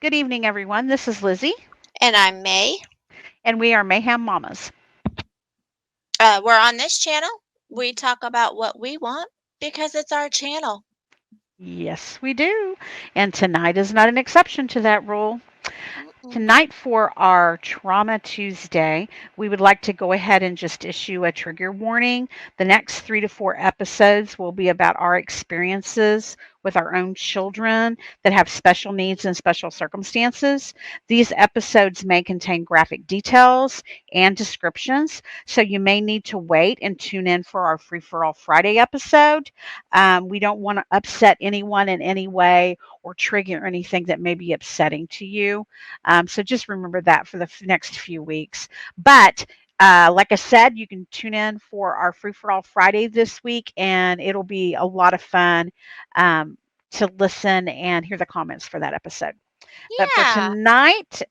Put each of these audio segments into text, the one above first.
Good evening, everyone. This is Lizzie, And I'm May. and we are Mayhem Mamas. We're on this channel. We talk about what we want because it's our channel. Yes, we do. And tonight is not an exception to that rule. Mm-mm. Tonight, for our Trauma Tuesday, we would like to go ahead and just issue a trigger warning. The next 3 to 4 episodes will be about our experiences with our own children that have special needs and special circumstances. These episodes may contain graphic details and descriptions, so you may need to wait and tune in for our Free for All Friday episode. We don't want to upset anyone in any way or trigger anything that may be upsetting to you. So just remember that for the next few weeks. But like I said, you can tune in for our Free for All Friday this week, and it'll be a lot of fun to listen and hear the comments for that episode. But for Yeah. tonight,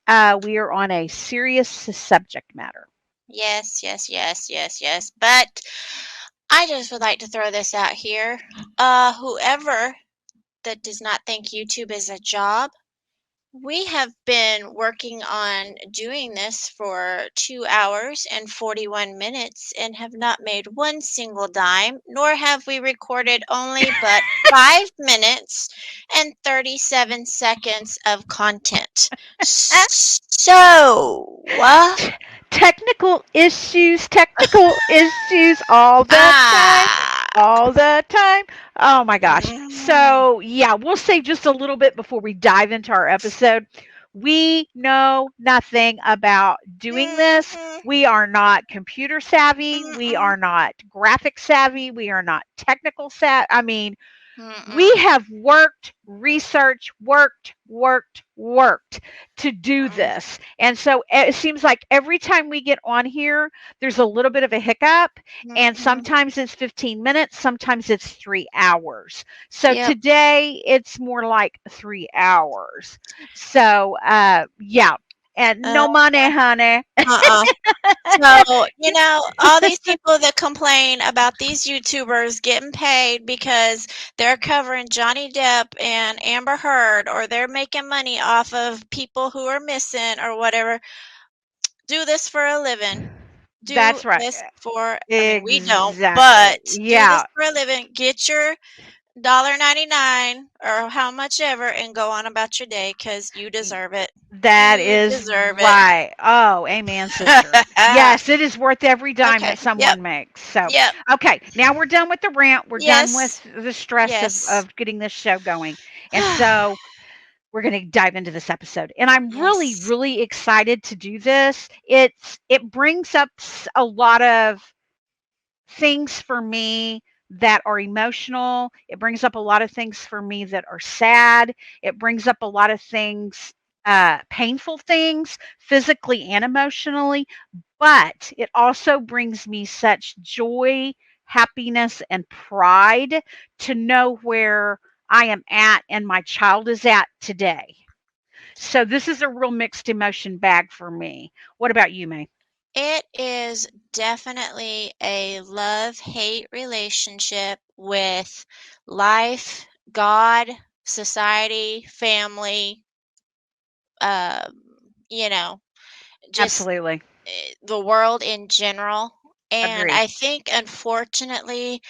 we are on a serious subject matter. Yes, yes, yes, yes, yes. But I just would like to throw this out here. Whoever that does not think YouTube is a job, we have been working on doing this for 2 hours and 41 minutes and have not made one single dime, nor have we recorded only but 5 minutes and 37 seconds of content. So, Technical issues all the time. ah, All the time. Oh my gosh. mm, So, yeah, we'll say just a little bit before we dive into our episode. We know nothing about doing this. mm-mm, We are not computer savvy. We mm-mm, are not graphic savvy. We are not technical savvy. I mean, we mm-mm, have worked, researched, worked to do this. And so it seems like every time we get on here, there's a little bit of a hiccup. And mm-hmm. sometimes it's 15 minutes, sometimes it's 3 hours. So Yep. today it's more like 3 hours. So, yeah. And Uh, no money, honey. uh-uh. So, all these people that complain about these YouTubers getting paid because they're covering Johnny Depp and Amber Heard, or they're making money off of people who are missing or whatever, do this for a living. Do That's right. this for, I mean, we don't, Exactly. but do this Yeah. for a living. Get your $1.99 or how much ever and go on about your day because you deserve it. That You is deserve it. right. Oh, amen, sister. Yes, it is worth every dime that Okay. Yep. someone makes. So, Yep. okay, now we're done with the rant. We're done Yes. with the stress Yes. of getting this show going. And so we're going to dive into this episode. And I'm really, Yes. really excited to do this. It brings up a lot of things for me that are emotional. It brings up a lot of things for me that are sad. It brings up a lot of things, painful things, physically and emotionally. But it also brings me such joy, happiness, and pride to know where I am at and my child is at today. So this is a real mixed emotion bag for me. What about you, May? It is definitely a love-hate relationship with life, God, society, family, um, you know, just Absolutely. the world in general. And Agree. I think, unfortunately,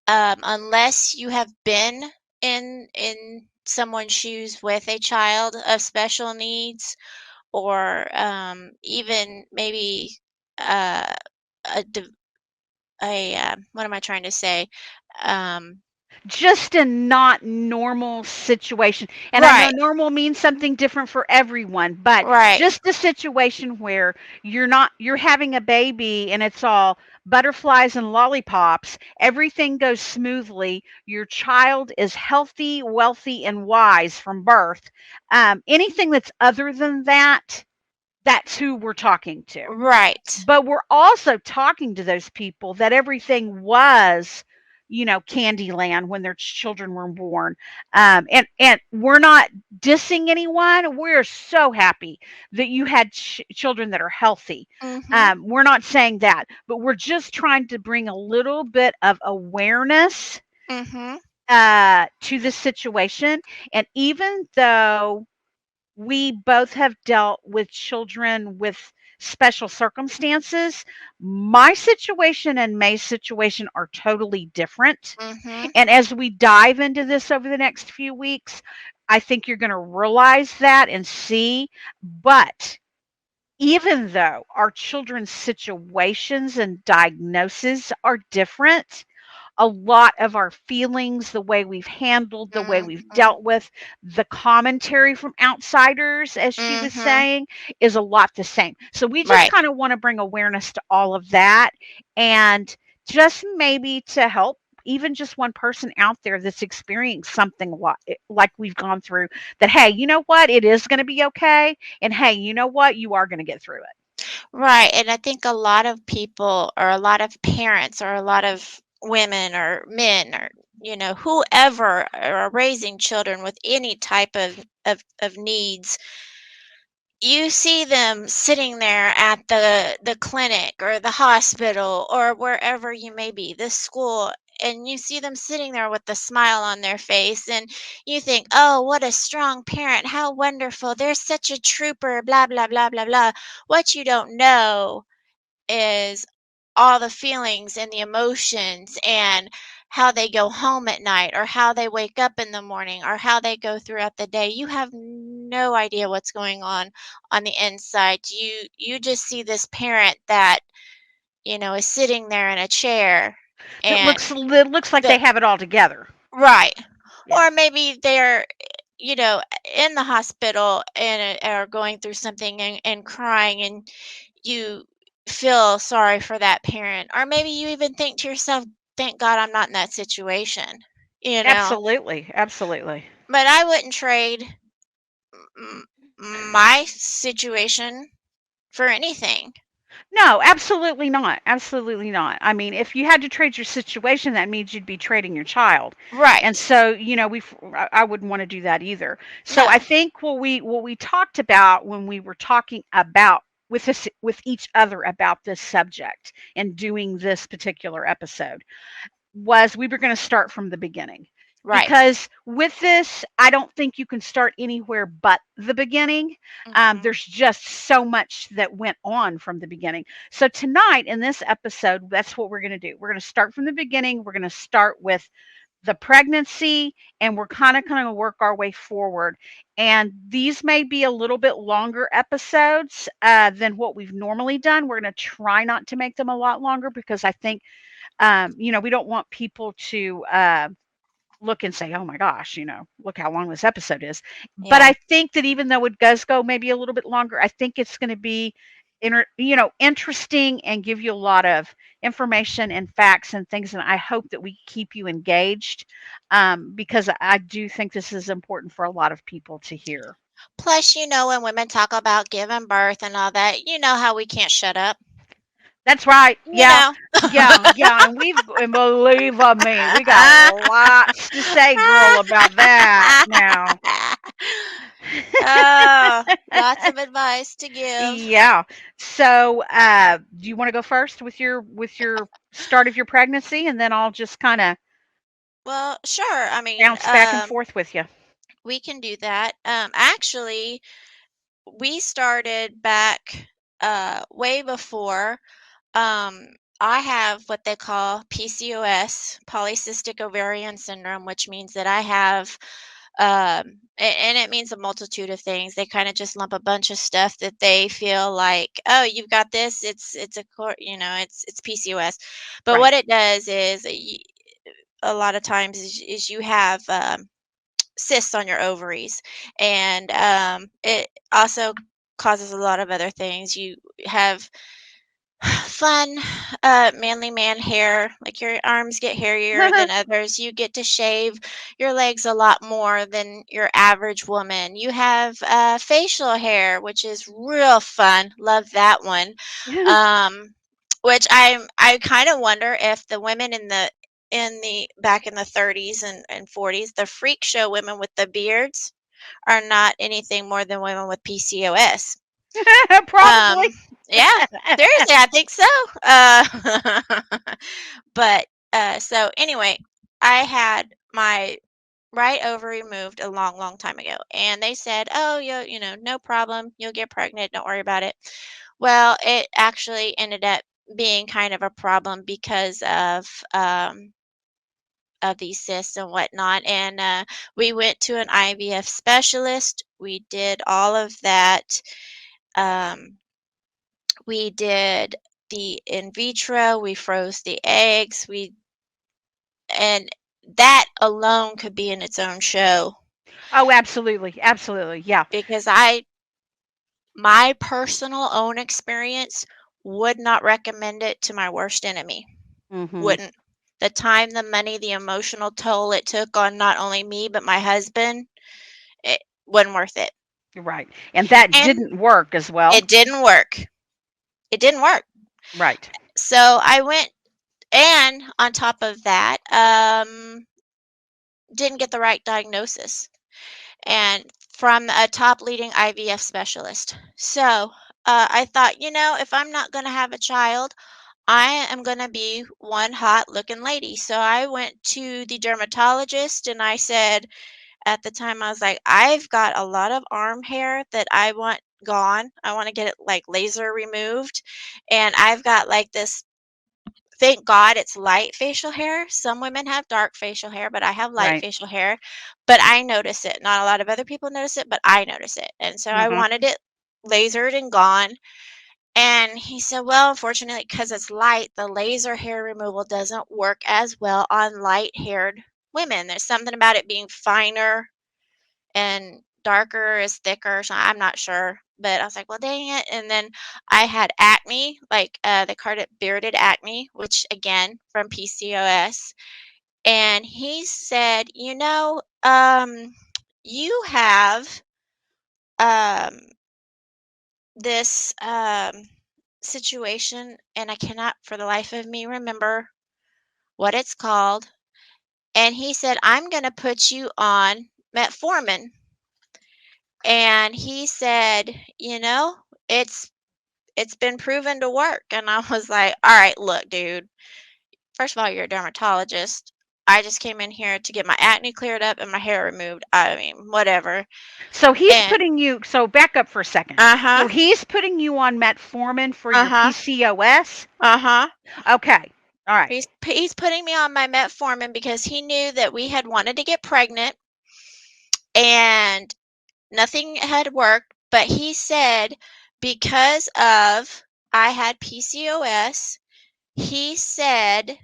unless you have been in someone's shoes with a child of special needs, or even maybe uh, a what am I trying to say? Um, Just a not normal situation. And I know right, normal means something different for everyone, but right. just a situation where you're having a baby and it's all butterflies and lollipops, everything goes smoothly, your child is healthy, wealthy, and wise from birth. Anything that's other than that, that's who we're talking to. Right. But we're also talking to those people that everything was, Candyland when their children were born. And we're not dissing anyone. We're so happy that you had children that are healthy. Mhm. We're not saying that, but we're just trying to bring a little bit of awareness Mhm. to the situation. And even though we both have dealt with children with special circumstances. My situation and May's situation are totally different. Mhm. And as we dive into this over the next few weeks, I think you're going to realize that and see. But even though our children's situations and diagnoses are different, a lot of our feelings, the way we've handled, the way we've Mhm. dealt with, the commentary from outsiders, as she was Mhm. saying, is a lot the same. So we just Right. kind of want to bring awareness to all of that and just maybe to help even just one person out there that's experiencing something like we've gone through, that hey, you know what, it is going to be okay, and hey, you know what, you are going to get through it. Right. And I think a lot of people or a lot of parents or a lot of women or men or whoever are raising children with any type of needs, you see them sitting there at the clinic or the hospital or wherever you may be, this school, and you see them sitting there with a smile on their face, and you think, oh, what a strong parent, how wonderful, they're such a trooper, blah blah blah blah blah. What you don't know is all the feelings and the emotions and how they go home at night or how they wake up in the morning or how they go throughout the day. You have no idea what's going on the inside. You just see this parent that, is sitting there in a chair That and looks like they the have it all together. right. Yeah. Or maybe they're in the hospital and are going through something and crying, and you feel sorry for that parent, or maybe you even think to yourself, thank God I'm not in that situation, you know. Absolutely, absolutely. But I wouldn't trade m- my situation for anything. No, absolutely not, absolutely not. I mean, if you had to trade your situation, that means you'd be trading your child, Right. and so, I wouldn't wanna do that either. So, I No. think what we talked about when we were talking about with each other about this subject and doing this particular episode was we were going to start from the beginning. Right. Because with this, I don't think you can start anywhere but the beginning. Hmm. There's just so much that went on from the beginning. So, tonight in this episode, that's what we're going to do. We're going to start from the beginning. We're going to start with the pregnancy, and we're kind of going to work our way forward. And these may be a little bit longer episodes than what we've normally done. We're going to try not to make them a lot longer because I think we don't want people to look and say, "Oh my gosh, look how long this episode is." But Yeah. I think that even though it does go maybe a little bit longer, I think it's going to be interesting and give you a lot of information and facts and things. And I hope that we keep you engaged because I do think this is important for a lot of people to hear. Plus, when women talk about giving birth and all that, you know how we can't shut up. That's right. You Yeah. know. Yeah, yeah, and believe me, we got lots to say, girl, about that now. Oh, lots of advice to give. Yeah. So, do you want to go first with your start of your pregnancy, and then I'll just kind of Well, sure. I mean, bounce back and forth with you. we can do that. Actually, we started back way before. Um, I have what they call PCOS, polycystic ovarian syndrome, which means that I have, and it means a multitude of things. They kind of just lump a bunch of stuff that they feel like, oh, you've got this. It's PCOS. But Right. what it does is a lot of times is you have cysts on your ovaries, and it also causes a lot of other things. You have fun, manly man hair, like your arms get hairier than others. You get to shave your legs a lot more than your average woman. You have facial hair, which is real fun. Love that one. Um, which I kind of wonder if the women in the back in the 30s and 40s, the freak show women with the beards are not anything more than women with PCOS. Probably. Um, yeah, seriously, I think so. But so anyway, I had my right ovary removed a long, long time ago. And they said, oh, no problem. You'll get pregnant. Don't worry about it. Well, it actually ended up being kind of a problem because of these cysts and whatnot. And we went to an IVF specialist. We did all of that. Um, we did the in vitro. We froze the eggs. And that alone could be in its own show Oh, absolutely. Absolutely. Yeah. because my personal own experience would not recommend it to my worst enemy. Mhm. Wouldn't. The time, the money, the emotional toll it took on not only me but my husband, it wasn't worth it. Right. And that And didn't work as well. it didn't work. It didn't work. Right. So I went, and on top of that, didn't get the right diagnosis and from a top leading IVF specialist. So I thought, if I'm not going to have a child, I am going to be one hot looking lady. So I went to the dermatologist and I said, at the time, I was like, I've got a lot of arm hair that I want gone. I want to get it like laser removed. And I've got like this, thank God it's light facial hair. Some women have dark facial hair, but I have light Right. facial hair. But I notice it. Not a lot of other people notice it, but I notice it. And so I Mhm. wanted it lasered and gone. And he said, well, unfortunately, because it's light, the laser hair removal doesn't work as well on light haired women. There's something about it being finer and darker is thicker. So I'm not sure. But I was like, well, dang it. And then I had acne, like they called it bearded acne, which again, from PCOS. And he said, you have um, this situation, and I cannot for the life of me remember what it's called. And he said, I'm going to put you on metformin. And he said, it's it's been proven to work. And I was like, all right, look, dude, first of all, you're a dermatologist. I just came in here to get my acne cleared up and my hair removed. I mean, whatever. So he's And putting you, so back up for a second. uh-huh, So he's putting you on metformin for your uh-huh, PCOS? uh-huh. Okay. All right. He's putting me on my metformin because he knew that we had wanted to get pregnant and nothing had worked, but he said because of I had PCOS, he said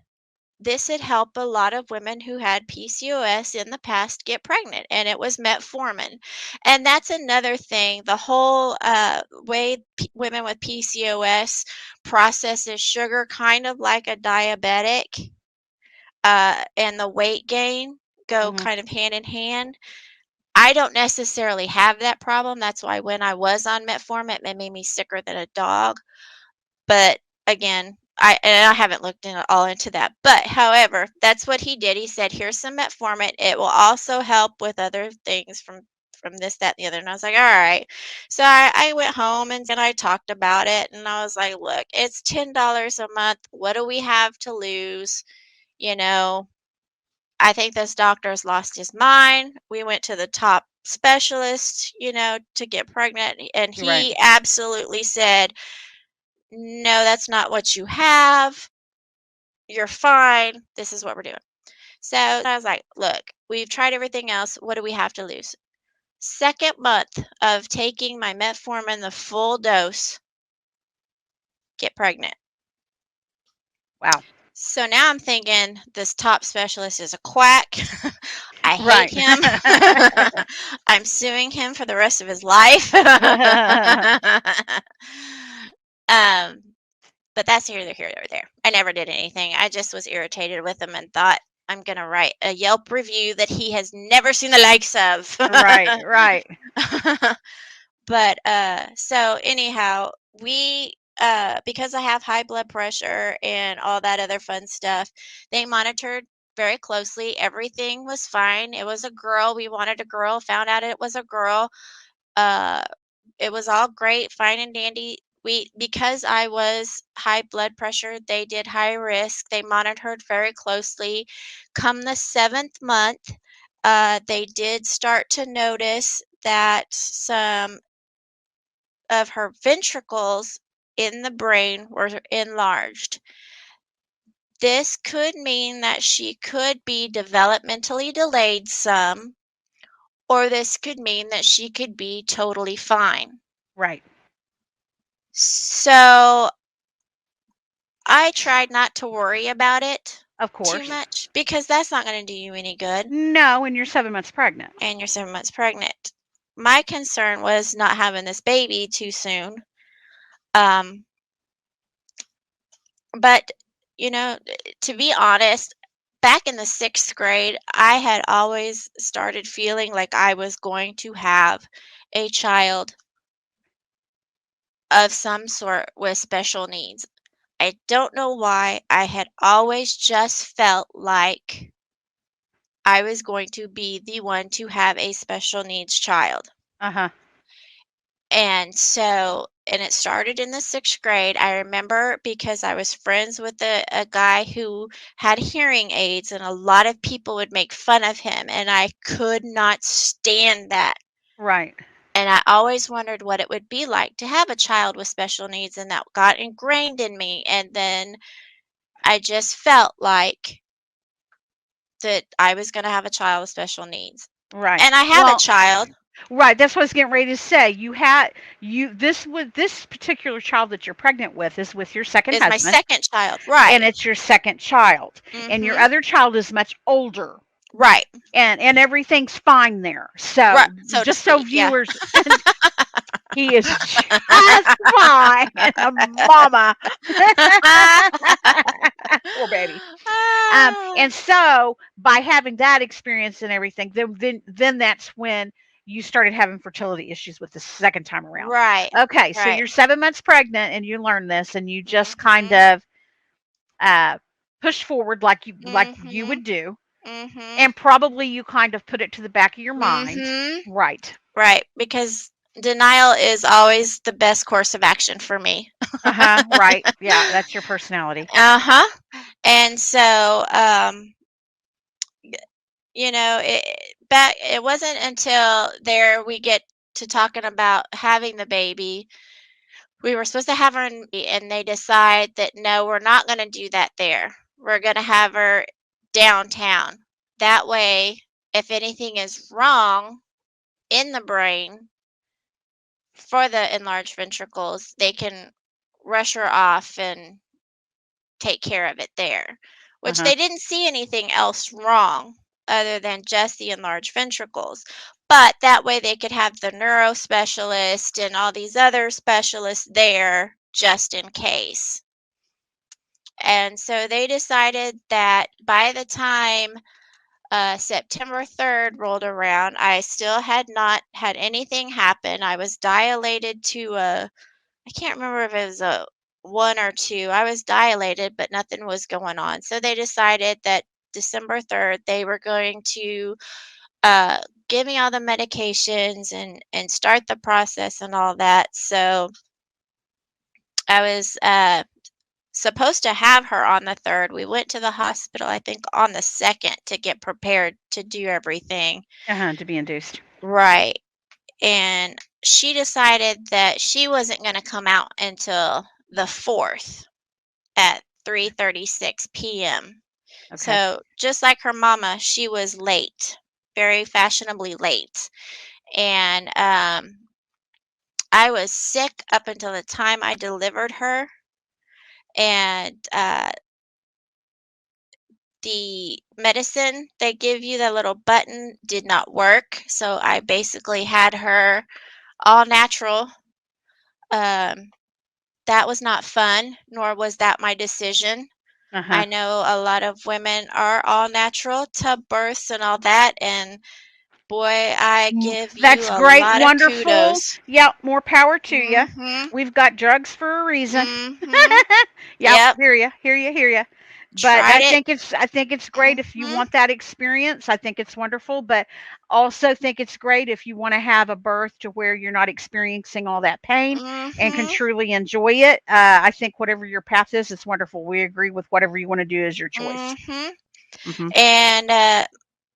this had helped a lot of women who had PCOS in the past get pregnant, and it was metformin. And that's another thing. The whole way women with PCOS processes sugar, kind of like a diabetic, and the weight gain go Mhm. kind of hand in hand. I don't necessarily have that problem. That's why when I was on metformin, it made me sicker than a dog. But again, I haven't looked in all into that. But however, that's what he did. He said, "Here's some metformin. It will also help with other things from this, that, and the other." And I was like, "All right." So I went home and I talked about it, and I was like, "Look, it's $10 a month. What do we have to lose? You know, I think this doctor's lost his mind. We went to the top specialist, to get pregnant, and You're right. he absolutely said, no, that's not what you have. You're fine. This is what we're doing. So I was like, look, we've tried everything else. What do we have to lose? Second month of taking my metformin, the full dose, get pregnant. Wow. So now I'm thinking this top specialist is a quack. I hate Right. him. I'm suing him for the rest of his life. um, but that's neither here nor there. I never did anything. I just was irritated with him and thought I'm gonna write a Yelp review that he has never seen the likes of. Right, right. But so anyhow, we because I have high blood pressure and all that other fun stuff, they monitored very closely. Everything was fine. It was a girl. We wanted a girl, found out it was a girl. Uh it was all great, fine and dandy. We Because I was high blood pressure, they did high risk. They monitored very closely. Come the 7th month, they did start to notice that some of her ventricles in the brain were enlarged. This could mean that she could be developmentally delayed some, or this could mean that she could be totally fine. Right. So I tried not to worry about it Of too course. much because that's not going to do you any good, No, and you're 7 months pregnant. and you're 7 months pregnant. My concern was not having this baby too soon. Um, but, you know, to be honest, back in the 6th grade, I had always started feeling like I was going to have a child of some sort with special needs. I don't know why. I had always just felt like I was going to be the one to have a special needs child. Uh-huh. And it started in the 6th grade. I remember because I was friends with a guy who had hearing aids, and a lot of people would make fun of him, and I could not stand that. Right. And I always wondered what it would be like to have a child with special needs, and that got ingrained in me. And then I just felt like that I was going to have a child with special needs. Right. And I have a Well, child. right, that's what I was getting ready to say. This particular child that you're pregnant with is with your second Is my husband, second child. Right. and it's your second child. And your Mhm. other child is much older. Right. And everything's fine there. So, Right, so to just so speak, yeah. viewers, he is just fine. A mama. Poor baby. Ah, And so by having that experience and everything, then that's when you started having fertility issues with the second time around. right, Okay, so right. you're 7 months pregnant and you learn this and you just kind Mhm, of uh, push forward like you mhm, would do, mhm, and probably you kind of put it to the back of your mind. mhm. Right. Right, because denial is always the best course of action for me. Uh-huh. Right. Yeah, that's your personality. Uh-huh. And so, it wasn't until there we get to talking about having the baby. We were supposed to have her and they decide that no, we're not going to do that there. We're going to have her downtown. That way, if anything is wrong in the brain for the enlarged ventricles, they can rush her off and take care of it there, which Uh-huh. they didn't see anything else wrong other than just the enlarged ventricles. But that way they could have the neuro specialist and all these other specialists there just in case. And so they decided that by the time September 3rd rolled around, I still had not had anything happen. I was dilated to I can't remember if it was a 1 or 2. I was dilated, but nothing was going on. So they decided that December 3rd, they were going to uh, give me all the medications and start the process and all that. So I was supposed to have her on the 3rd. We went to the hospital, I think, on the 2nd to get prepared to do everything. Uh-huh, to be induced. Right. And she decided that she wasn't going to come out until the 4th at 3:36 p.m. Okay. So, just like her mama, she was late, very fashionably late. And I was sick up until the time I delivered her. And the medicine they give you, that little button, did not work. So, I basically had her all natural. Um, that was not fun, nor was that my decision. Uh-huh. I know a lot of women are all natural tub births and all that, and boy, I give you That's a great, lot of wonderful. kudos. Yep, more power to you. Mhm. We've got drugs for a reason. Mhm. Yep, Yep. hear you. But Tried it. I think it's great if you Mhm. want that experience. I think it's wonderful, but also think it's great if you want to have a birth to where you're not experiencing all that pain and can Mhm. truly enjoy it. I think whatever your path is, it's wonderful. We agree with whatever you want to do as your choice. Mhm. Hmm. And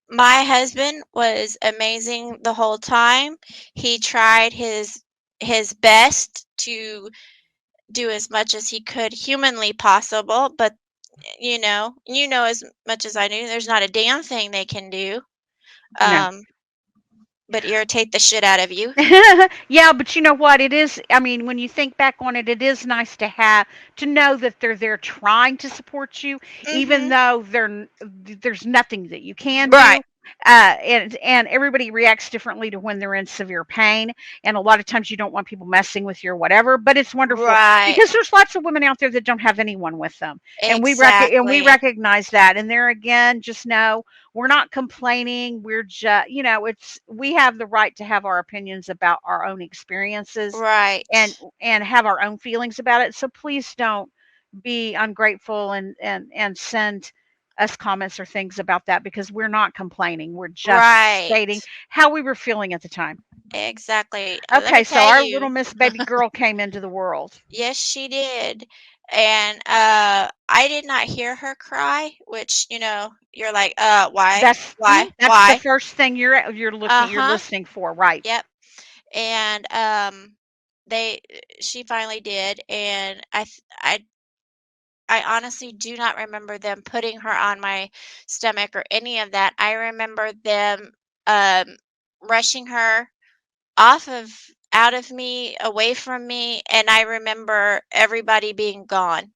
My husband was amazing the whole time. He tried his best to do as much as he could humanly possible, but you know as much as I do, there's not a damn thing they can do, No. um, but irritate the shit out of you. Yeah, but you know what? It is, I mean, when you think back on it, it is nice to have, to know that they're there trying to support you, even Mhm. though there's nothing that you can Right. do. And everybody reacts differently to when they're in severe pain. And a lot of times you don't want people messing with you or whatever, but it's wonderful Right. because there's lots of women out there that don't have anyone with them. And we Exactly. recognize that. And there again, just know we're not complaining. We're just, it's, we have the right to have our opinions about our own experiences and Right. and have our own feelings about it. So please don't be ungrateful and send us comments or things about that, because we're not complaining. We're just stating Right. how we were feeling at the time. Exactly. Let me Okay, so tell our you. little Miss Baby girl came into the world. Yes, she did. And I did not hear her cry, which, you're like, why? Why? That's the Why? first thing you're Uh-huh. listening for, right? Yep. And they she finally did, and I honestly do not remember them putting her on my stomach or any of that. I remember them um rushing her off of out of me, away from me, and I remember everybody being gone.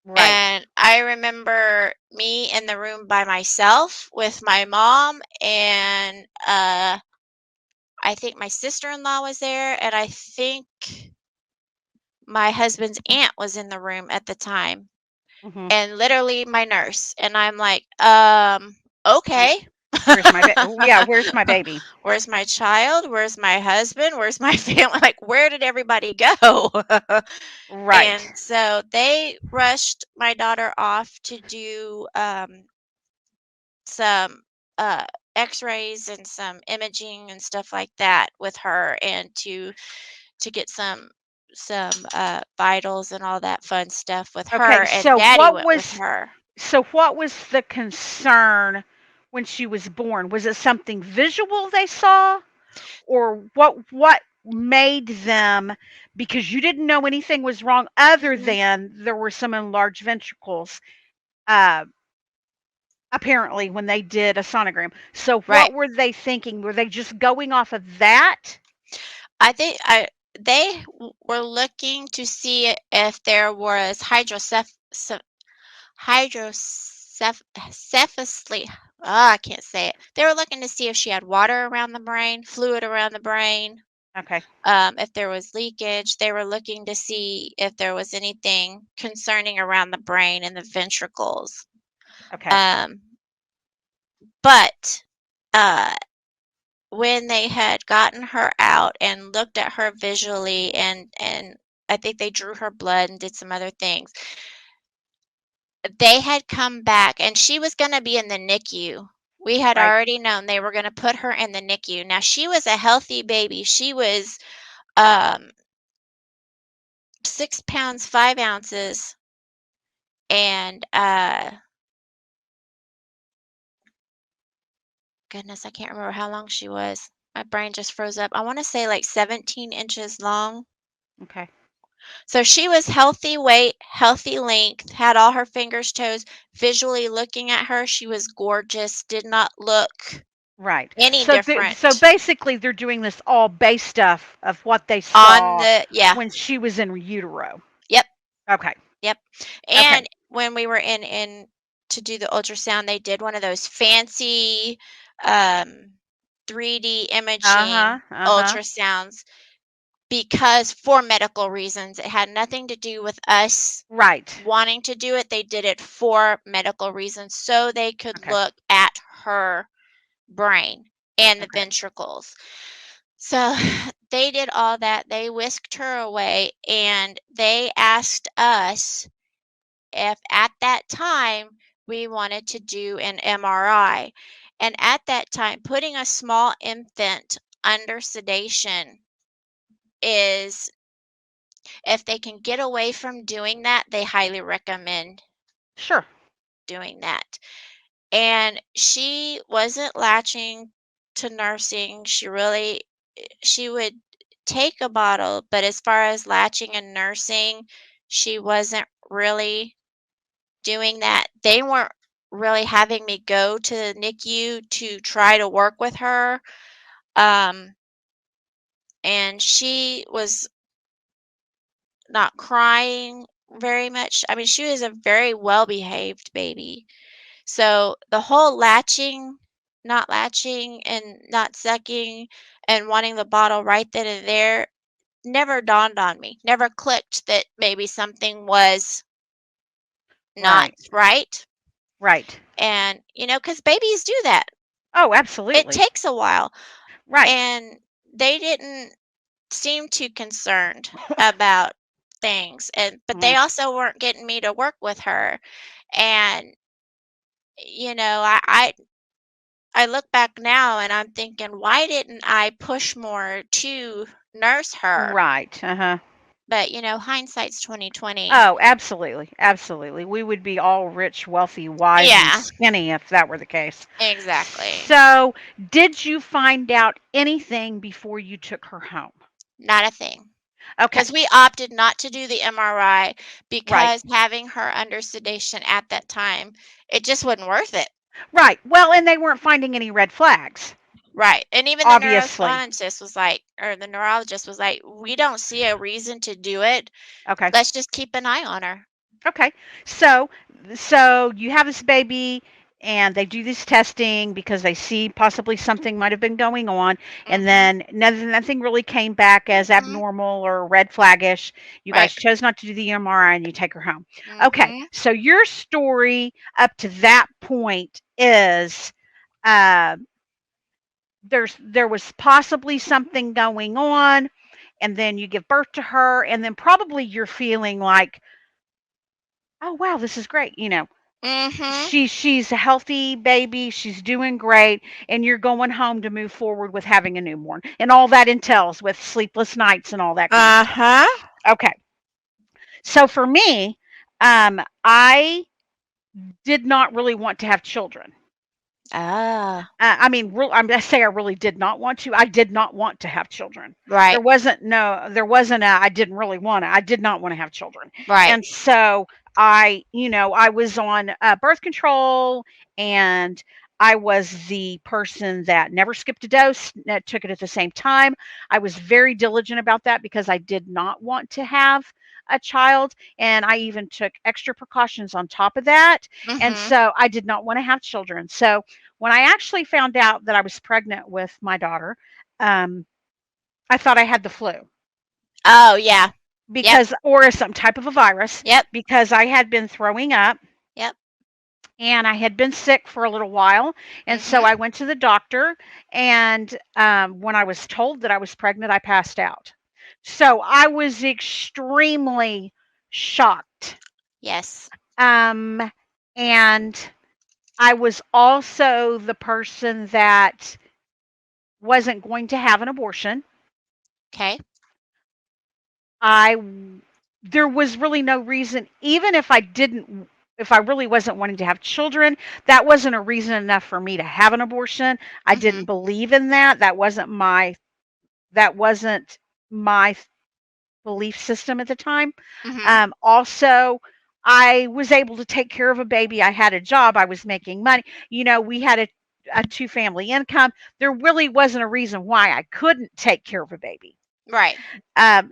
Right. And I remember me in the room by myself with my mom, and I think my sister-in-law was there, and I think my husband's aunt was in the room at the time, Hmm. and literally my nurse. And I'm like, okay. Where's my yeah, where's my baby? Where's my child? Where's my husband? Where's my family? Like, where did everybody go? Right. And so they rushed my daughter off to do some uh, x-rays and some imaging and stuff like that with her, and to get some vitals and all that fun stuff with Okay, her, and daddy went with her. what was the concern when she was born? Was it something visual they saw, or what made them, because you didn't know anything was wrong other Hmm. than there were some enlarged ventricles, uh, apparently, when they did a sonogram. So Right. what were they thinking? Were they just going off of that? I think I they were looking to see if there was hydrocephalus. Oh, I can't say it. They were looking to see if she had water around the brain, fluid around the brain, Okay. if there was leakage. They were looking to see if there was anything concerning around the brain and the ventricles. Okay. Um, but uh, when they had gotten her out and looked at her visually, and I think they drew her blood and did some other things, they had come back, and she was going to be in the NICU. We had Right. already known they were going to put her in the NICU. Now she was a healthy baby. She was um 6 pounds 5 ounces, and goodness, I can't remember how long she was. My brain just froze up. I want to say like 17 inches long. Okay. So she was healthy weight, healthy length, had all her fingers, toes. Visually looking at her, she was gorgeous, did not look Right. any So different basically they're doing this all based off of what they on saw the, yeah. when she was in utero. Yep, Okay. yep. Okay. And when we were in to do the ultrasound, they did one of those fancy um 3D Uh-huh. imaging Uh-huh. ultrasounds, because for medical reasons. It had nothing to do with us Right. wanting to do it. They did it for medical reasons so they could Okay. look at her brain and the Okay. ventricles. So they did all that. They whisked her away, and they asked us if at that time we wanted to do an MRI. And at that time, putting a small infant under sedation is, if they can get away from doing that, they highly recommend Sure. doing that. and she wasn't latching to nursing. She would take a bottle, but as far as latching and nursing, she wasn't really doing that. They weren't really having me go to the NICU to try to work with her. Um, and she was not crying very much. I mean, she was a very well behaved baby. So the whole not latching and not sucking and wanting the bottle right then and there never dawned on me, never clicked that maybe something was not Right. right. Right. And, because babies do that. Oh, It absolutely. takes a while. Right. And they didn't seem too concerned about things. But Mhm. they also weren't getting me to work with her. And, I look back now and I'm thinking, why didn't I push more to nurse her? Right. Uh-huh. But, hindsight's 2020. Oh, absolutely. Absolutely. We would be all rich, wealthy, wise, and Yeah, skinny if that were the case. exactly. So, did you find out anything before you took her home? Not a thing. Okay. Because we opted not to do the MRI Right. because having her under sedation at that time, it just wasn't worth it. Right. Well, and they weren't finding any red flags, Right. And even the obviously. neuroscientist was like, or the neurologist was like, we don't see a reason to do it. Okay. Let's just keep an eye on her. Okay. So so you have this baby and they do this testing because they see possibly something might have been going on, and Mhm. then nothing really came back as Mhm. abnormal or red flaggish. You Right. guys chose not to do the MRI and you take her home. Okay. Mhm. So your story up to that point is uh there was possibly something going on, and then you give birth to her, and then probably you're feeling like, oh wow, this is great, Mhm. she's a healthy baby, she's doing great, and you're going home to move forward with having a newborn and all that entails with sleepless nights and all that kind of stuff. Uh-huh. Okay. So for me, I did not really want to have children. Ah. I mean, I say I really did not want to. I did not want to have children. Right. There wasn't a, I didn't really want to. I did not want to have children. Right. And so I was on birth control, and I was the person that never skipped a dose, that took it at the same time. I was very diligent about that because I did not want to have a child, and I even took extra precautions on top of that. And Mhm. so I did not want to have children. So when I actually found out that I was pregnant with my daughter, um, I thought I had the flu Oh, yeah. Yep. or some type of a virus, Yep. because I had been throwing up Yep. and I had been sick for a little while. And so Mhm. I went to the doctor, and when I was told that I was pregnant, I passed out. So I was extremely shocked. Yes. Um, and I was also the person that wasn't going to have an abortion. Okay. I There was really no reason, even if I really wasn't wanting to have children, that wasn't a reason enough for me to have an abortion. I didn't Mhm. believe in that. That wasn't my belief system at the time. Mhm. Also, I was able to take care of a baby. I had a job. I was making money. We had a two family income. There really wasn't a reason why I couldn't take care of a baby. Right.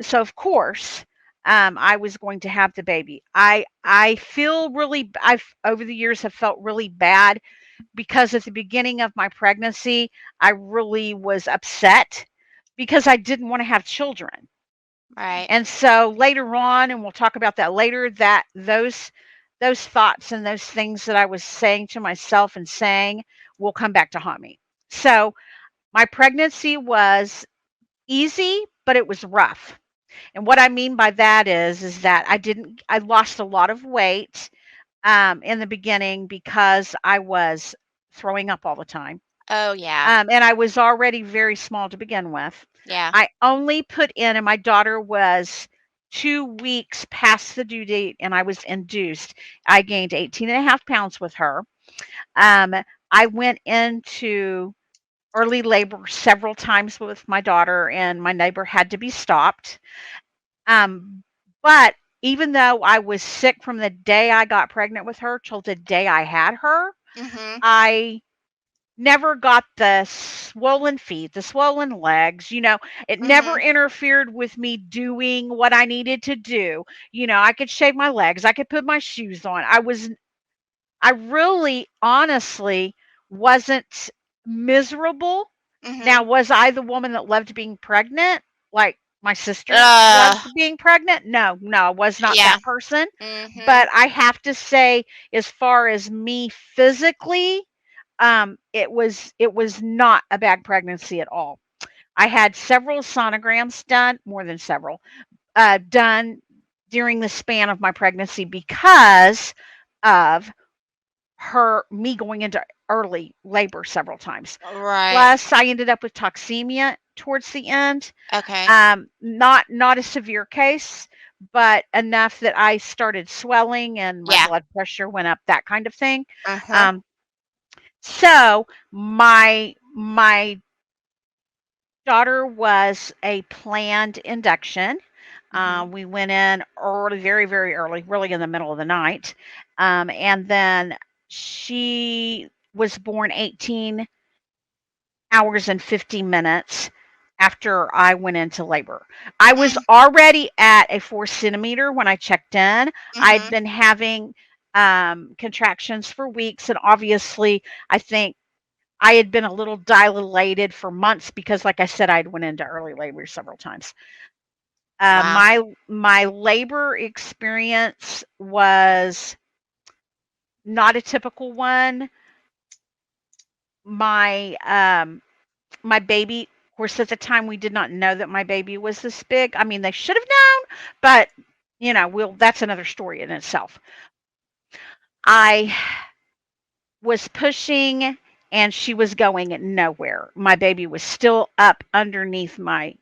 So of course, I was going to have the baby. I feel really. I've over the years have felt really bad because at the beginning of my pregnancy, I really was upset because I didn't want to have children. Right. And so later on, and we'll talk about that later, that those thoughts and those things that I was saying to myself and saying will come back to haunt me. So my pregnancy was easy, but it was rough. And what I mean by that is that I lost a lot of weight in the beginning because I was throwing up all the time. Oh, yeah. And I was already very small to begin with. Yeah. I only put in, and my daughter was 2 weeks past the due date, and I was induced. I gained 18 and a half pounds with her. Um, I went into early labor several times with my daughter, and my neighbor had to be stopped. Um, but even though I was sick from the day I got pregnant with her till the day I had her, Mhm. I never got the swollen feet, the swollen legs, it never Mhm. interfered with me doing what I needed to do. I could shave my legs, I could put my shoes on. I really honestly wasn't miserable. Now, Mhm. was I the woman that loved being pregnant? Like my sister Uh, loved being pregnant? No, no, I was not yeah. that person. Mhm. But I have to say, as far as me physically, it was not a bad pregnancy at all. I had several sonograms done, more than several, done during the span of my pregnancy because of me going into early labor several times. Right. Plus, I ended up with toxemia towards the end. Okay. Not a severe case, but enough that I started swelling and my Yeah. blood pressure went up, that kind of thing. Uh-huh. Um, so my daughter was a planned induction. Mhm. We went in early, very, very early, really in the middle of the night. And then she was born 18 hours and 50 minutes after I went into labor. I was Mm. already at a 4 centimeter when I checked in. I'd Mhm. been having contractions for weeks, and obviously, I think I had been a little dilated for months because, like I said, I'd went into early labor several times. Uh, Wow. my my labor experience was not a typical one. My my baby, of course, at the time we did not know that my baby was this big. I mean, they should have known, but that's another story in itself. I was pushing and she was going nowhere. My baby was still up underneath my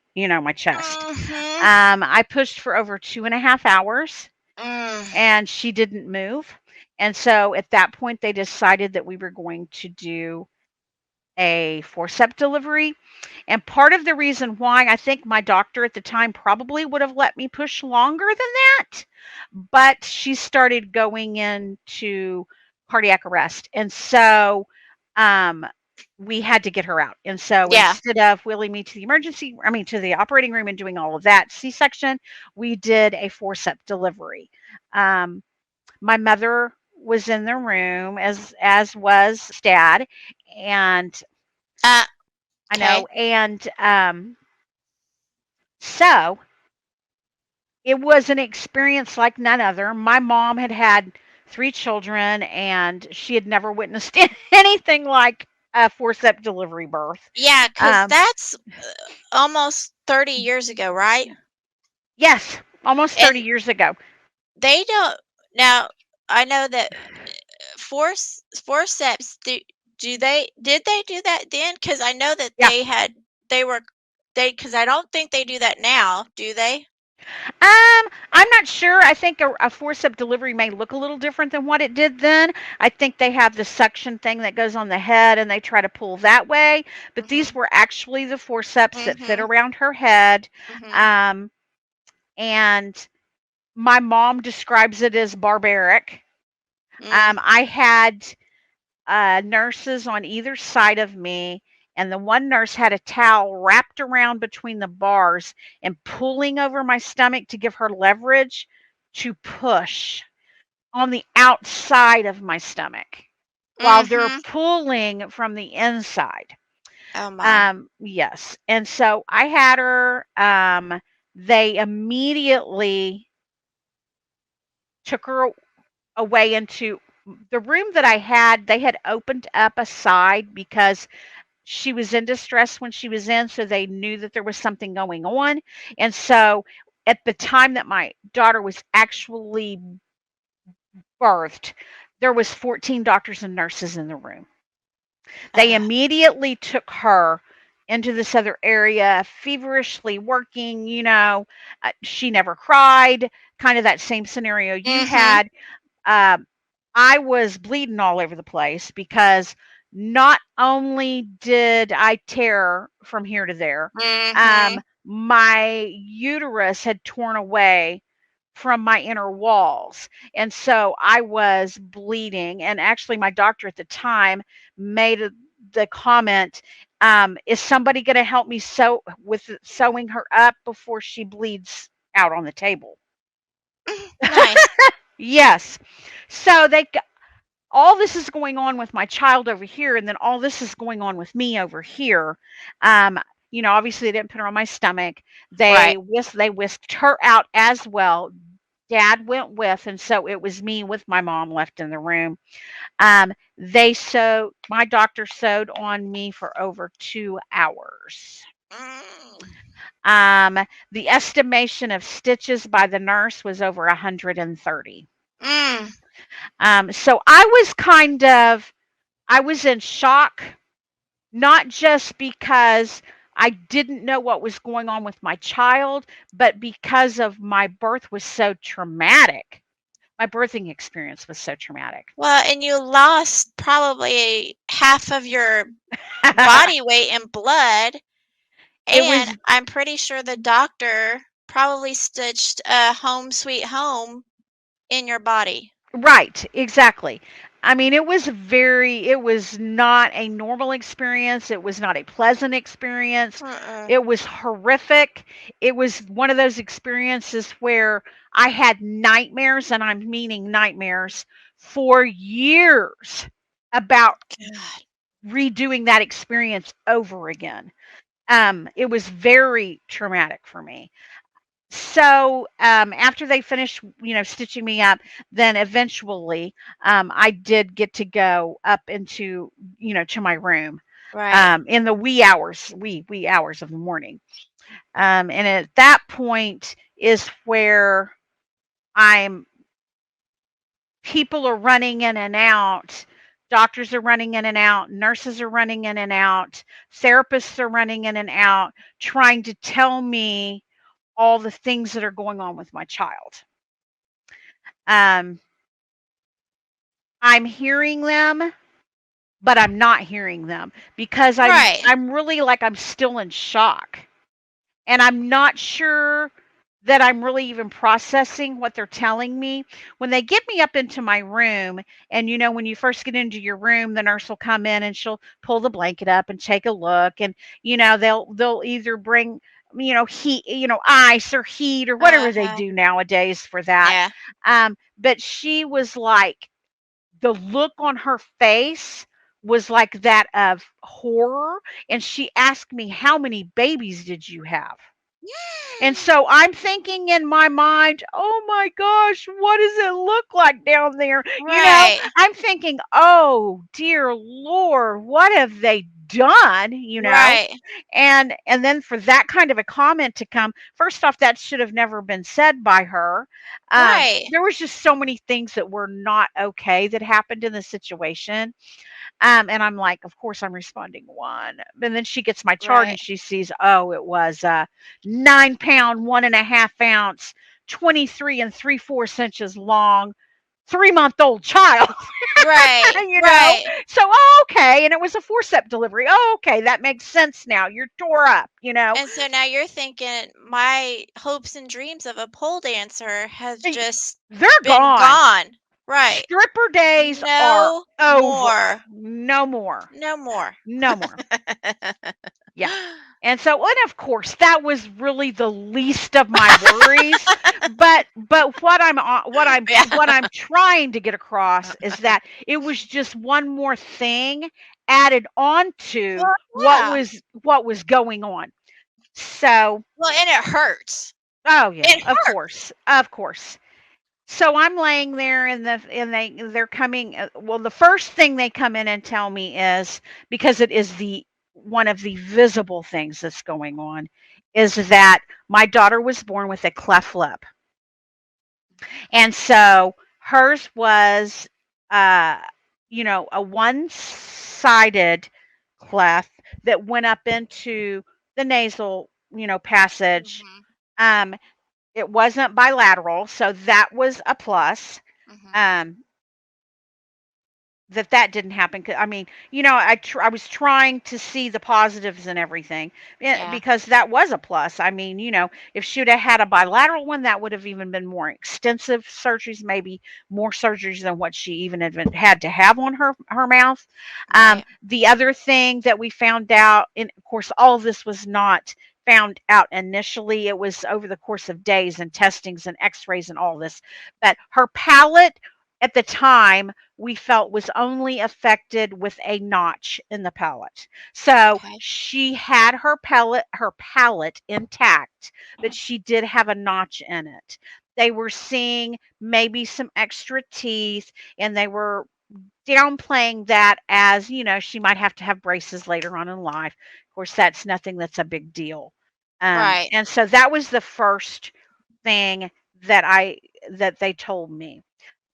chest. Mhm. I pushed for over 2.5 hours Mm. and she didn't move. And so at that point, they decided that we were going to do a forceps delivery. And part of the reason why I think my doctor at the time probably would have let me push longer than that, but she started going into cardiac arrest. And so um, we had to get her out. And so Yeah. instead of wheeling me to to the operating room and doing all of that C section, we did a forceps delivery. Um, my mother was in the room as was my dad, and Uh, I okay. know, and so it was an experience like none other. My mom had had 3 children, and she had never witnessed anything like a forceps delivery birth. Yeah, 'cause Um, that's almost 30 years ago, right? yes, almost 30 And years ago. they don't now. I know that forceps do they did they do that then? Because I know that Yeah. they were they because I don't think they do that now, do they? I'm not sure. I think a forceps delivery may look a little different than what it did then. I think they have the suction thing that goes on the head and they try to pull that way. But these Mhm. were actually the forceps that fit Mhm. around her head. Mhm. Um, and my mom describes it as barbaric. Mm. I had nurses on either side of me, and the one nurse had a towel wrapped around between the bars and pulling over my stomach to give her leverage to push on the outside of my stomach while they're Mhm. pulling from the inside. Oh my. Yes. And so I had her. They immediately took her away into the room that I had. They had opened up a side because she was in distress when she was in, so they knew that there was something going on. And so at the time that my daughter was actually birthed, there was 14 doctors and nurses in the room. They Uh, immediately took her into this other area, feverishly working, she never cried, kind of that same scenario you mhm. had. Um, I was bleeding all over the place because not only did I tear from here to there, Mhm. my uterus had torn away from my inner walls. And so I was bleeding. And actually, my doctor at the time made the comment, is somebody going to help me sew with sewing her up before she bleeds out on the table? Nice. Yes. So all this is going on with my child over here, and then all this is going on with me over here. Um, obviously they didn't put her on my stomach. Right. They whisked her out as well. Dad went with, and so it was me with my mom left in the room. My doctor sewed on me for over 2 hours. Mm. Um, the estimation of stitches by the nurse was over 130. Mm. So I was in shock, not just because I didn't know what was going on with my child, but because of my birth was so traumatic. My birthing experience was so traumatic. Well, and you lost probably half of your body weight in blood, It and was I'm pretty sure the doctor probably stitched a home sweet home in your body. right, exactly. I mean, it was not a normal experience. It was not a pleasant experience. Mm-mm. It was horrific. It was one of those experiences where I had nightmares, and I'm meaning nightmares, for years about God. redoing that experience over again. It was very traumatic for me. So after they finished, stitching me up, then eventually I did get to go up into, to my room Right. in the wee hours of the morning. And at that point is where I'm people are running in and out. Doctors are running in and out, nurses are running in and out, therapists are running in and out, trying to tell me all the things that are going on with my child. Um, I'm hearing them, but I'm not hearing them because Right. I'm really like I'm still in shock, and I'm not sure that I'm really even processing what they're telling me. When they get me up into my room, and when you first get into your room, the nurse will come in and she'll pull the blanket up and take a look, and they'll either bring heat, ice or heat or whatever they Uh-huh. do nowadays for that. Yeah. But she was like, the look on her face was like that of horror, and she asked me, "How many babies did you have?" And so I'm thinking in my mind, "Oh my gosh, what does it look like down there?" Right. I'm thinking, "Oh dear Lord, what have they done?" Right. And then for that kind of a comment to come, first off, that should have never been said by her. Right. There was just so many things that were not okay that happened in the situation. And I'm like, of course I'm responding one. And then she gets my chart Right. and she sees, oh, it was a 9 pound, 1.5 ounce, 23 and 3/4 inches long, 3-month-old child. Right. you know? Right. So, oh, okay. And it was a forceps delivery. Oh, okay. That makes sense now. You're tore up. And so now you're thinking my hopes and dreams of a pole dancer has Y- just They're been gone. gone. Right. Stripper days are No over. more. No more. No more. No more. Yeah. And so, and of course, that was really the least of my worries. But Yeah. what I'm trying to get across is that it was just one more thing added on to Well, yeah. what was going on. So, Well, and it hurts. oh yeah, It of hurts. course, of course. So I'm laying there, and they're coming. Well, the first thing they come in and tell me is, because it is the one of the visible things that's going on, is that my daughter was born with a cleft lip, and so hers was, uh, a one-sided cleft that went up into the nasal, passage. Mhm. Um, it wasn't bilateral, so that was a plus. Mhm. Um, that didn't happen. I mean, I was trying to see the positives and everything, Yeah. because that was a plus. I mean, if she would have had a bilateral one, that would have even been more extensive surgeries, maybe more surgeries than what she even had to have on her mouth. Right. The other thing that we found out, and of course, all of this was not found out initially. It was over the course of days and testings and X-rays and all this. But her palate at the time we felt was only affected with a notch in the palate. So Okay. she had her palate intact, but she did have a notch in it. They were seeing maybe some extra teeth, and they were downplaying that as, she might have to have braces later on in life. Of course, that's nothing that's a big deal. Right. And so that was the first thing that I that they told me.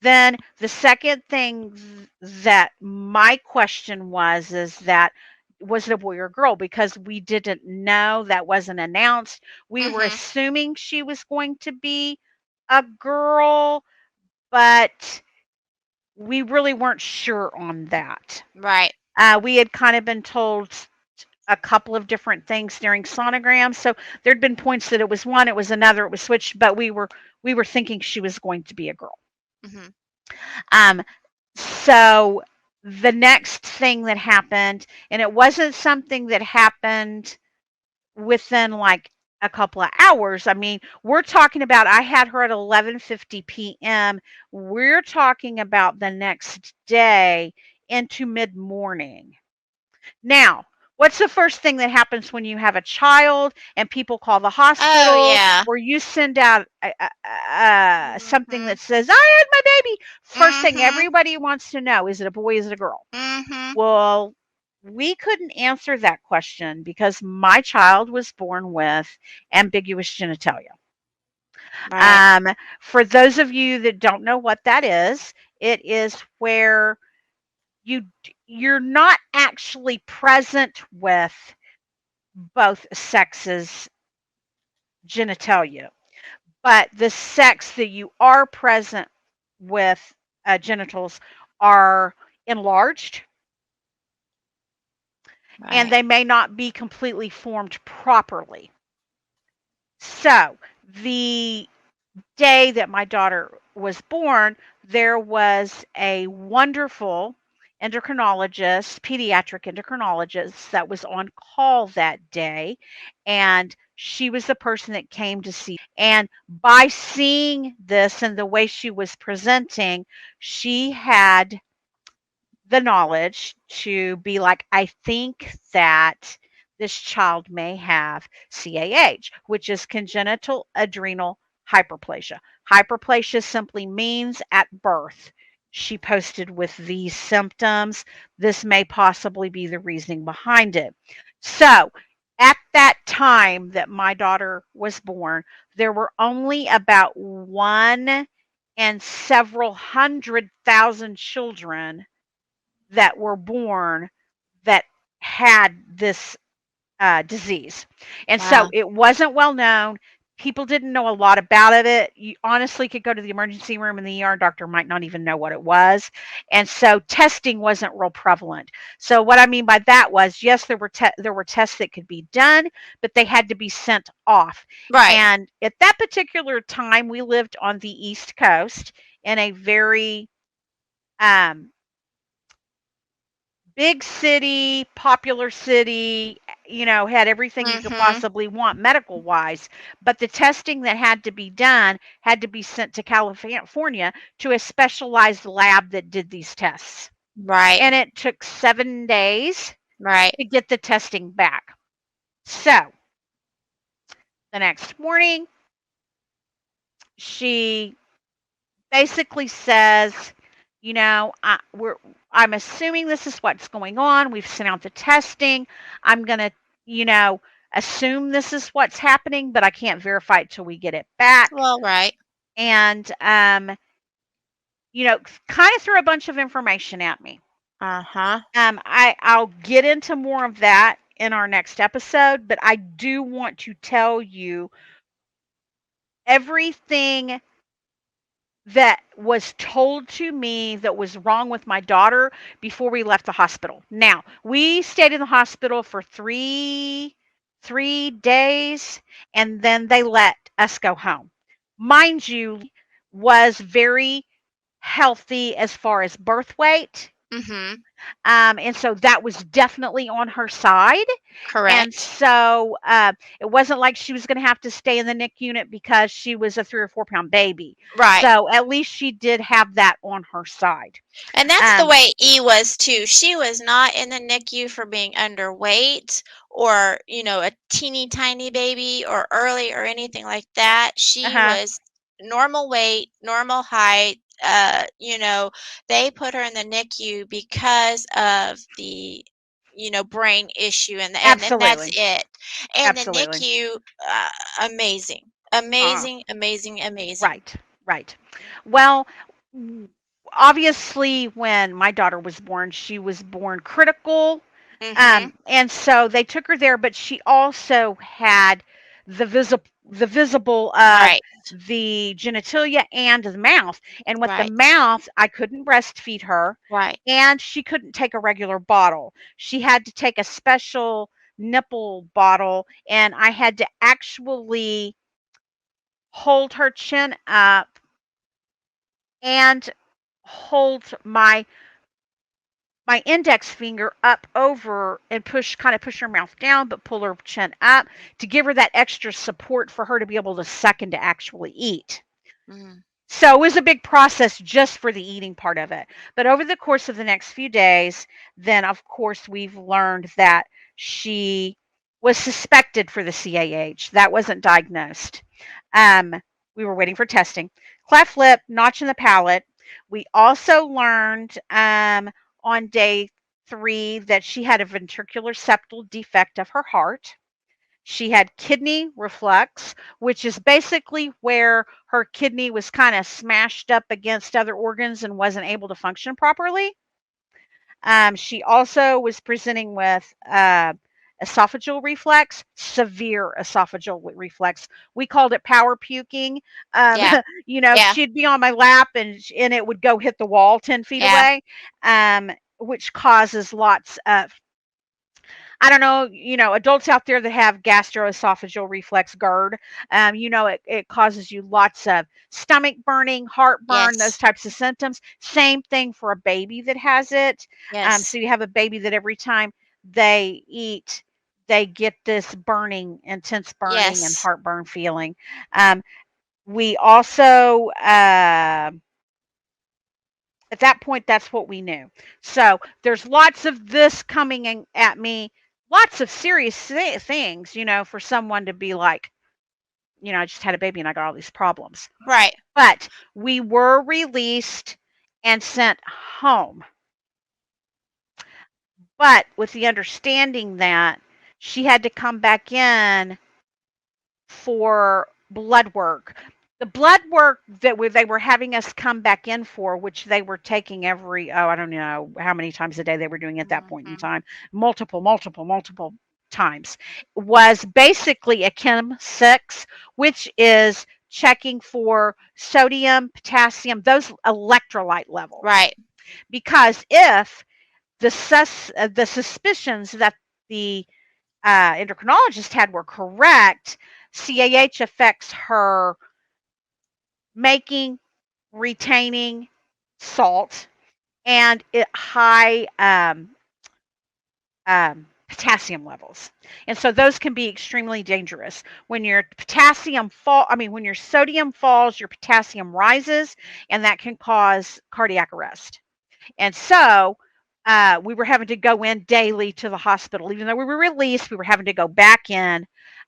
Then the second thing that my question is that was it a boy or girl? Because we didn't know, that wasn't announced. We were Mhm. assuming she was going to be a girl, but we really weren't sure on that. Right. We had kind of been told a couple of different things during sonograms, so there'd been points that it was one, it was another, it was switched, but we were thinking she was going to be a girl. Mhm. Um, so the next thing that happened, and it wasn't something that happened within like a couple of hours. I mean, we're talking about I had her at 11:50 p.m. We're talking about the next day into mid-morning. Now, what's the first thing that happens when you have a child and people call the Oh hospital, yeah. or you send out something Mhm. that says, I had my baby? First thing Mhm. everybody wants to know, is it a boy? Is it a girl? Mhm. Well, we couldn't answer that question because my child was born with ambiguous genitalia. Right. Um, for those of you that don't know what that is, it is where you you're not actually present with both sexes' genitalia, but the sex that you are present with genitals are enlarged, and Right. they may not be completely formed properly. So, the day that my daughter was born, there was a wonderful endocrinologist, pediatric endocrinologist, that was on call that day. And she was the person that came to see. And by seeing this and the way she was presenting, she had the knowledge to be like, I think that this child may have CAH, which is congenital adrenal hyperplasia. Hyperplasia simply means at birth. She posted with these symptoms. This may possibly be the reasoning behind it. So, at that time that my daughter was born, there were only about one and several 100,000 children that were born that had this disease. And so Wow. it wasn't well known. People didn't know a lot about it. You honestly could go to the emergency room and the ER doctor might not even know what it was. And so testing wasn't real prevalent. So what I mean by that was, yes, there were tests that could be done, but they had to be sent off. Right. And at that particular time, we lived on the East Coast in a very um, big city, popular city, had everything you could Mhm. possibly want medical wise. But the testing that had to be done had to be sent to California to a specialized lab that did these tests. Right. And it took 7 days Right. to get the testing back. So the next morning, she basically says, I'm assuming this is what's going on. We've sent out the testing. I'm gonna, you know, assume this is what's happening, but I can't verify it till we get it back. Well, right. And kind of threw a bunch of information at me. Uh-huh. I'll get into more of that in our next episode, but I do want to tell you everything that was told to me that was wrong with my daughter before we left the hospital. Now, we stayed in the hospital for three days, and then they let us go home. Mind you, was very healthy as far as birth weight. Mhm. And so that was definitely on her side. And Correct. so it wasn't like she was going to have to stay in the NIC unit because she was a 3 or 4 pound baby. Right. So at least she did have that on her side. And that's the Um, way E was too. She was not in the NICU for being underweight or, a teeny tiny baby or early or anything like that. uh She huh. was normal weight, normal height. They put her in the NICU because of the brain issue, and then that's Absolutely. it. And the Absolutely. NICU, amazing, Uh, amazing, amazing, amazing. right. Right. Well, obviously, when my daughter was born, she was born critical. Mhm. And so they took her there, but she also had the visible of Right. the genitalia and the mouth. And with the Right. mouth, I couldn't breastfeed her, Right. and she couldn't take a regular bottle. She had to take a special nipple bottle, and I had to actually hold her chin up and hold my index finger up over and push her mouth down, but pull her chin up to give her that extra support for her to be able to suck and to actually eat. Mhm. So it was a big process just for the eating part of it. But over the course of the next few days, then of course we've learned that she was suspected for the CAH. That wasn't diagnosed. Um, we were waiting for testing. Cleft lip, notch in the palate. We also learned on day 3 that she had a ventricular septal defect of her heart. She had kidney reflux, which is basically where her kidney was kind of smashed up against other organs and wasn't able to function properly. She also was presenting with esophageal reflux, severe esophageal reflux. We called it power puking. Um, Yeah. Yeah. she'd be on my lap and it would go hit the wall 10 feet Yeah. away, which causes lots of, I don't know, adults out there that have gastroesophageal reflex GERD, it causes you lots of stomach burning, heartburn, those Yes. types of symptoms. Same thing for a baby that has it. So Yes. you have a baby that every time they eat, they get this burning, intense burning and Yes. heartburn feeling. We also, at that point, that's what we knew. So there's lots of this coming at me, lots of serious things, for someone to be like, I just had a baby and I got all these problems. Right. But we were released and sent home, but with the understanding that she had to come back in for blood work. The blood work that they were having us come back in for, which they were taking every, oh, I don't know how many times a day they were doing at that point in Mhm. time, multiple times, was basically a Chem 6, which is checking for sodium, potassium, those electrolyte levels. Right. Because if the suspicions that the endocrinologist had were correct, CAH affects her making, retaining salt and high potassium levels. And so those can be extremely dangerous. When your when your sodium falls, your potassium rises, and that can cause cardiac arrest. And so we were having to go in daily to the hospital. Even though we were released, we were having to go back in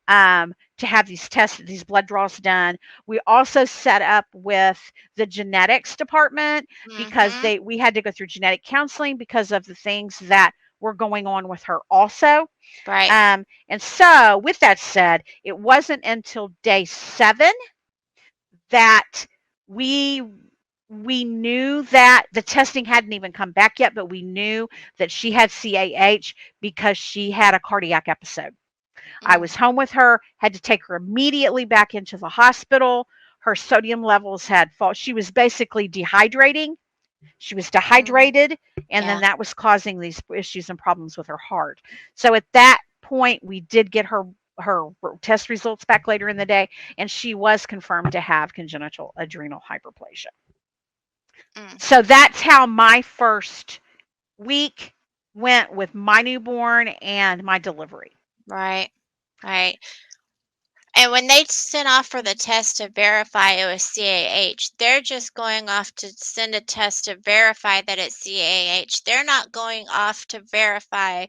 to have these tests, these blood draws done. We also set up with the genetics department because Mhm. we had to go through genetic counseling because of the things that were going on with her also. Right. And so, with that said, it wasn't until day 7 that we we knew that the testing hadn't even come back yet, but we knew that she had CAH because she had a cardiac episode. I Mm. was home with her, had to take her immediately back into the hospital. her sodium levels had fall. She was basically dehydrating. She was Mm, dehydrated, and then yeah. that was causing these issues and problems with her heart. So at that point, we did get her test results back later in the day, and she was confirmed to have congenital adrenal hyperplasia. Mm, So that's how my first week went with my newborn and my delivery. right. Right. And when they sent off for the test to verify it was CAH, they're just going off to send a test to verify that it's CAH. They're not going off to verify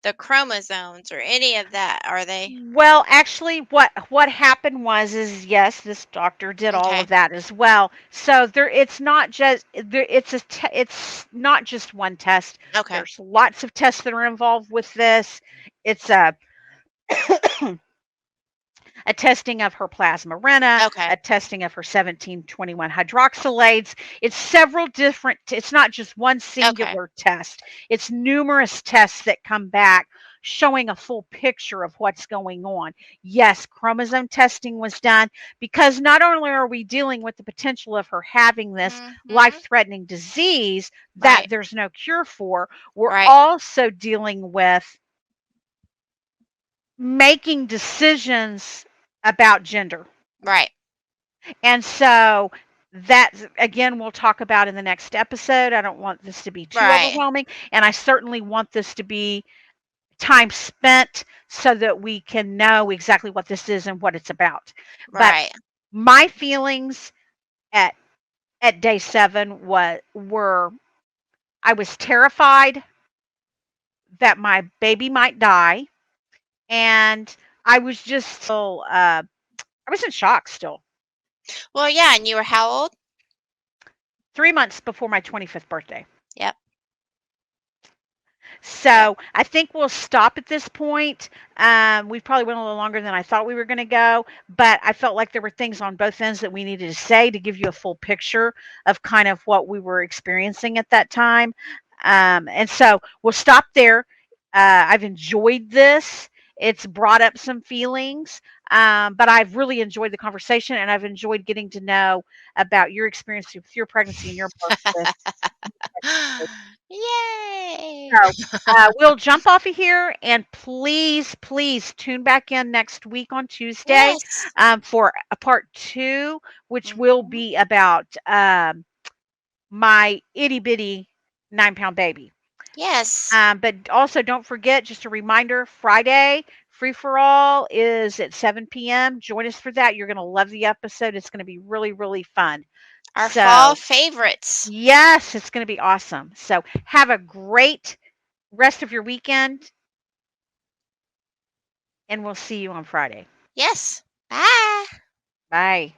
the chromosomes or any of that, are they? Well, actually, what happened was is yes, this doctor did all Okay. of that as well. So there, it's not just there. It's not just one test. Okay. There's lots of tests that are involved with this. It's a testing of her plasma Okay. a testing of her 1721 hydroxylates. It's several different, it's not just one Okay. singular test, it's numerous tests that come back showing a full picture of what's going on. Yes, chromosome testing was done because not only are we dealing with the potential of her having this life Mhm. threatening disease that Right. there's no cure for, we're Right. also dealing with making decisions about gender. Right. And so that again we'll talk about in the next episode. I don't want this to be too Right. overwhelming, and I certainly want this to be time spent so that we can know exactly what this is and what it's about. But Right. my feelings at day 7 were I was terrified that my baby might die, and I was just still I was in shock still. Well, yeah, and you were how old? 3 months before my 25th birthday. Yep. Yep. So I think we'll stop at this point. We probably went a little longer than I thought we were going to go, but I felt like there were things on both ends that we needed to say to give you a full picture of kind of what we were experiencing at that time. And so we'll stop there. I've enjoyed this. It's brought up some feelings, but I've really enjoyed the conversation, and I've enjoyed getting to know about your experience with your pregnancy and your birth with. Yay! So, we'll jump off of here, and please, please tune back in next week on Tuesday Yes. for a part 2, which will Mhm. be about my itty bitty 9-pound baby. Yes. But also, don't forget, just a reminder, Friday, Free for All is at 7 p.m. Join us for that. You're going to love the episode. It's going to be really, really fun. Our fall So, favorites. yes, it's going to be awesome. So, have a great rest of your weekend, and we'll see you on Friday. Yes. Bye. Bye.